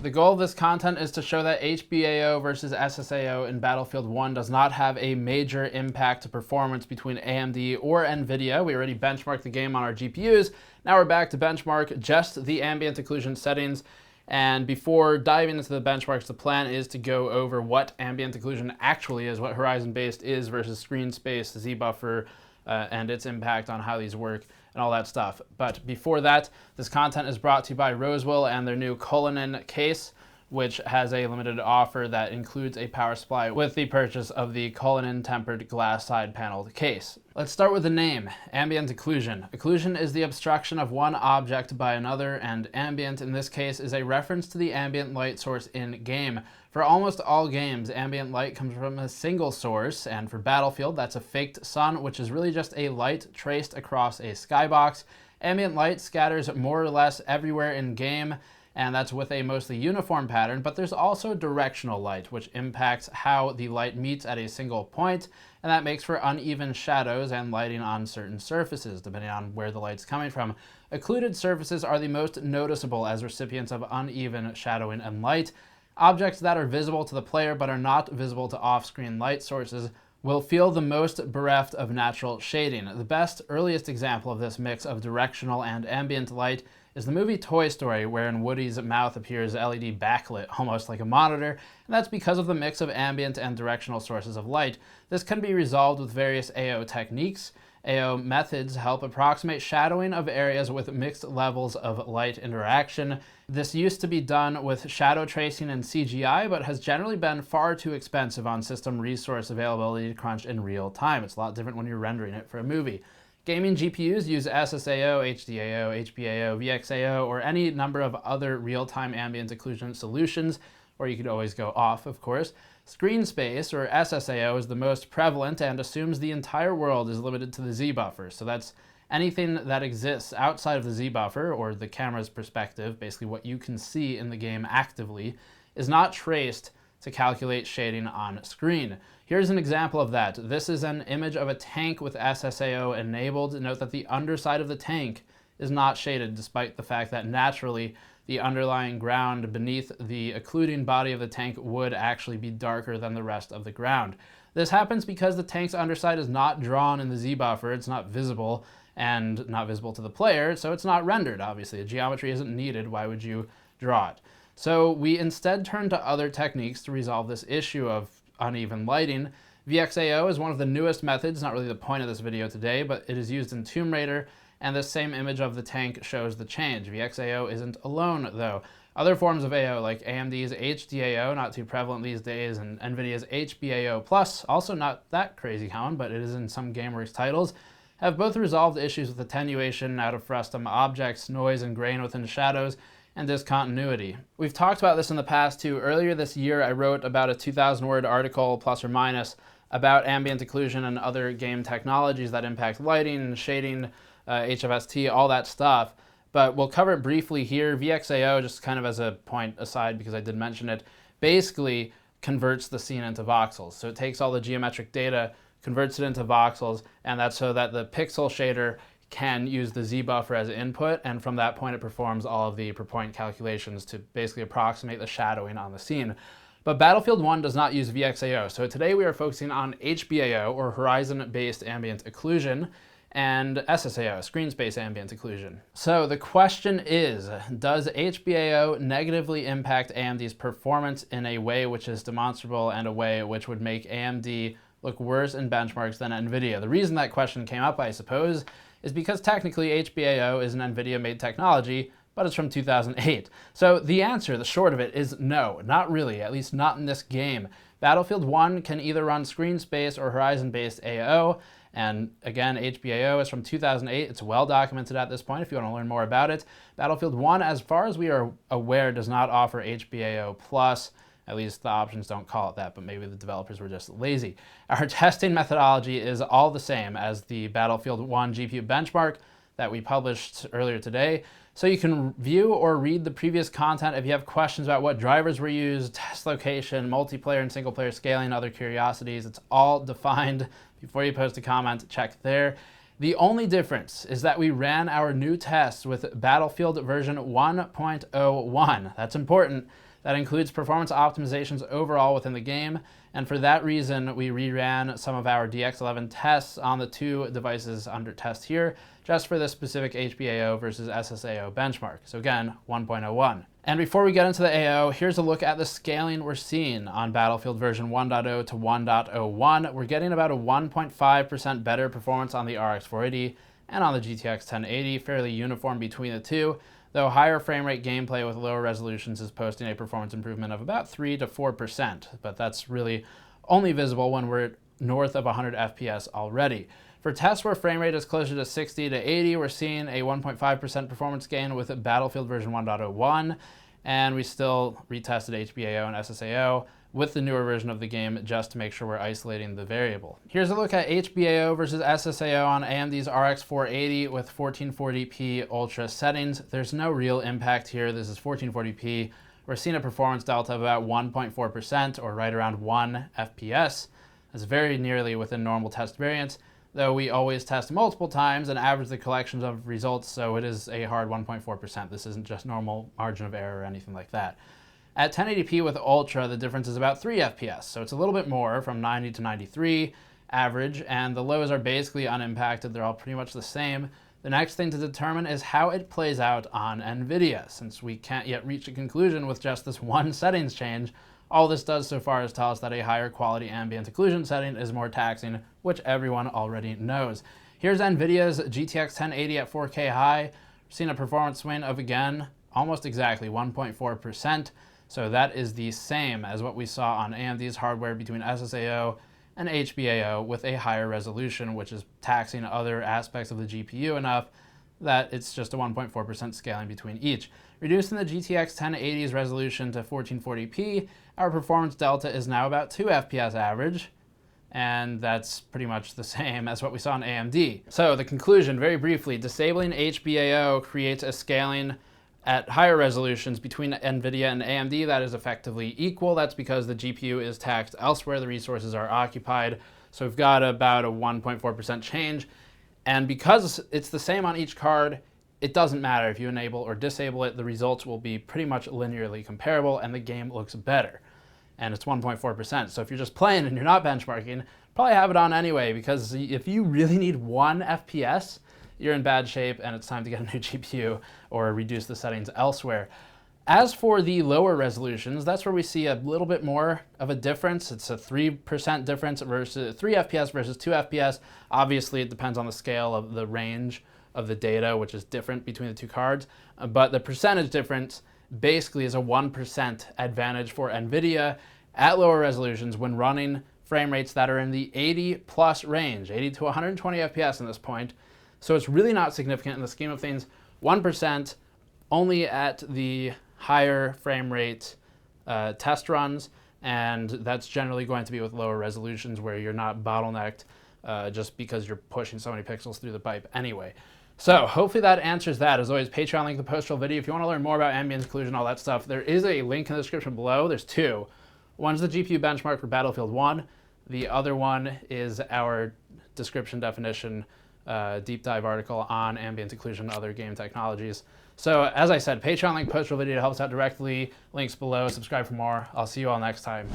The goal of this content is to show that HBAO versus SSAO in Battlefield 1 does not have a major impact to performance between AMD or NVIDIA. We already benchmarked the game on our GPUs. Now we're back to benchmark just the ambient occlusion settings. And before diving into the benchmarks, the plan is to go over what ambient occlusion actually is, what horizon-based is versus screen space, Z-buffer, and its impact on how these work and all that stuff. But before that, this content is brought to you by Rosewell and their new Coleman case, which has a limited offer that includes a power supply with the purchase of the Coleman tempered glass side paneled case. Let's start with the name, ambient occlusion. Occlusion is the obstruction of one object by another, and ambient in this case is a reference to the ambient light source in game. For almost all games, ambient light comes from a single source, and for Battlefield, that's a faked sun, which is really just a light traced across a skybox. Ambient light scatters more or less everywhere in game, and that's with a mostly uniform pattern, but there's also directional light, which impacts how the light meets at a single point, and that makes for uneven shadows and lighting on certain surfaces, depending on where the light's coming from. Occluded surfaces are the most noticeable as recipients of uneven shadowing and light. Objects that are visible to the player but are not visible to off-screen light sources will feel the most bereft of natural shading. The best, earliest example of this mix of directional and ambient light is the movie Toy Story, wherein Woody's mouth appears LED backlit, almost like a monitor, and that's because of the mix of ambient and directional sources of light. This can be resolved with various AO techniques. AO methods help approximate shadowing of areas with mixed levels of light interaction. This used to be done with shadow tracing and CGI, but has generally been far too expensive on system resource availability to crunch in real time. It's a lot different when you're rendering it for a movie. Gaming GPUs use SSAO, HDAO, HBAO, VXAO, or any number of other real-time ambient occlusion solutions, or you could always go off, of course. Screen space, or SSAO, is the most prevalent and assumes the entire world is limited to the Z-buffer. So that's anything that exists outside of the Z-buffer, or the camera's perspective, basically what you can see in the game actively, is not traced to calculate shading on screen. Here's an example of that. This is an image of a tank with SSAO enabled. Note that the underside of the tank is not shaded, despite the fact that naturally the underlying ground beneath the occluding body of the tank would actually be darker than the rest of the ground. This happens because the tank's underside is not drawn in the Z-buffer, it's not visible, and not visible to the player, so it's not rendered, obviously. The geometry isn't needed, why would you draw it? So we instead turn to other techniques to resolve this issue of uneven lighting. VXAO is one of the newest methods, not really the point of this video today, but it is used in Tomb Raider, and this same image of the tank shows the change. VXAO isn't alone, though. Other forms of AO, like AMD's HDAO, not too prevalent these days, and NVIDIA's HBAO+, also not that crazy common, but it is in some GameWorks titles, have both resolved issues with attenuation, out of frustum objects, noise and grain within shadows, and discontinuity. We've talked about this in the past too. Earlier this year, I wrote about a 2,000-word article, plus or minus, about ambient occlusion and other game technologies that impact lighting, shading, HFST, all that stuff. But we'll cover it briefly here. VXAO, just kind of as a point aside because I did mention it, basically converts the scene into voxels. So it takes all the geometric data, converts it into voxels, and that's so that the pixel shader can use the Z-buffer as input, and from that point it performs all of the per point calculations to basically approximate the shadowing on the scene. But Battlefield 1 does not use VXAO, so today we are focusing on HBAO, or horizon-based ambient occlusion, and SSAO, screen space ambient occlusion. So the question is, does HBAO negatively impact AMD's performance in a way which is demonstrable and a way which would make AMD look worse in benchmarks than NVIDIA? The reason that question came up, I suppose, is because technically HBAO is an NVIDIA-made technology, but it's from 2008. So the answer, the short of it, is no, not really, at least not in this game. Battlefield 1 can either run screen space or horizon-based AO, and again, HBAO is from 2008. It's well documented at this point if you want to learn more about it. Battlefield 1, as far as we are aware, does not offer HBAO+. At least the options don't call it that, but maybe the developers were just lazy. Our testing methodology is all the same as the Battlefield 1 GPU benchmark that we published earlier today. So you can view or read the previous content if you have questions about what drivers were used, test location, multiplayer and single player scaling, other curiosities. It's all defined. Before you post a comment, check there. The only difference is that we ran our new tests with Battlefield version 1.01. That's important. That includes performance optimizations overall within the game, and for that reason, we reran some of our DX11 tests on the two devices under test here, just for this specific HBAO versus SSAO benchmark. So again, 1.01. And before we get into the AO, here's a look at the scaling we're seeing on Battlefield version 1.0 to 1.01. We're getting about a 1.5% better performance on the RX 480 and on the GTX 1080, fairly uniform between the two, though higher frame rate gameplay with lower resolutions is posting a performance improvement of about 3 to 4%, but that's really only visible when we're north of 100 FPS already. For tests where frame rate is closer to 60 to 80, we're seeing a 1.5% performance gain with Battlefield version 1.01, and we still retested HBAO and SSAO with the newer version of the game just to make sure we're isolating the variable. Here's a look at HBAO versus SSAO on AMD's RX 480 with 1440p Ultra settings. There's no real impact here. This is 1440p. We're seeing a performance delta of about 1.4%, or right around 1 FPS. That's very nearly within normal test variance, though we always test multiple times and average the collections of results, so it is a hard 1.4%. This isn't just normal margin of error or anything like that. At 1080p with Ultra, the difference is about 3 FPS, so it's a little bit more, from 90 to 93 average, and the lows are basically unimpacted. They're all pretty much the same. The next thing to determine is how it plays out on NVIDIA. Since we can't yet reach a conclusion with just this one settings change, all this does so far is tell us that a higher quality ambient occlusion setting is more taxing, which everyone already knows. Here's NVIDIA's GTX 1080 at 4K high. We're seeing a performance swing of, again, almost exactly 1.4%. So that is the same as what we saw on AMD's hardware between SSAO and HBAO with a higher resolution, which is taxing other aspects of the GPU enough that it's just a 1.4% scaling between each. Reducing the GTX 1080's resolution to 1440p, our performance delta is now about 2 FPS average, and that's pretty much the same as what we saw on AMD. So the conclusion, very briefly, disabling HBAO creates a scaling at higher resolutions between NVIDIA and AMD that is effectively equal. That's because the GPU is taxed elsewhere, the resources are occupied. So we've got about a 1.4% change. And because it's the same on each card, it doesn't matter if you enable or disable it, the results will be pretty much linearly comparable and the game looks better. And it's 1.4%. So if you're just playing and you're not benchmarking, probably have it on anyway, because if you really need 1 FPS, you're in bad shape and it's time to get a new GPU or reduce the settings elsewhere. As for the lower resolutions, that's where we see a little bit more of a difference. It's a 3% difference versus 3 FPS versus 2 FPS. Obviously, it depends on the scale of the range of the data, which is different between the two cards. But the percentage difference basically is a 1% advantage for NVIDIA at lower resolutions when running frame rates that are in the 80 plus range, 80 to 120 FPS in this point. So it's really not significant in the scheme of things. 1% only at the higher frame rate test runs, and that's generally going to be with lower resolutions where you're not bottlenecked just because you're pushing so many pixels through the pipe anyway. So hopefully that answers that. As always, Patreon link in the post-roll video. If you want to learn more about ambient occlusion, all that stuff, there is a link in the description below. There's two. One's the GPU benchmark for Battlefield 1. The other one is our description definition deep dive article on ambient occlusion and other game technologies. So as I said, Patreon link, post-roll video helps out directly. Links below. Subscribe for more. I'll see you all next time.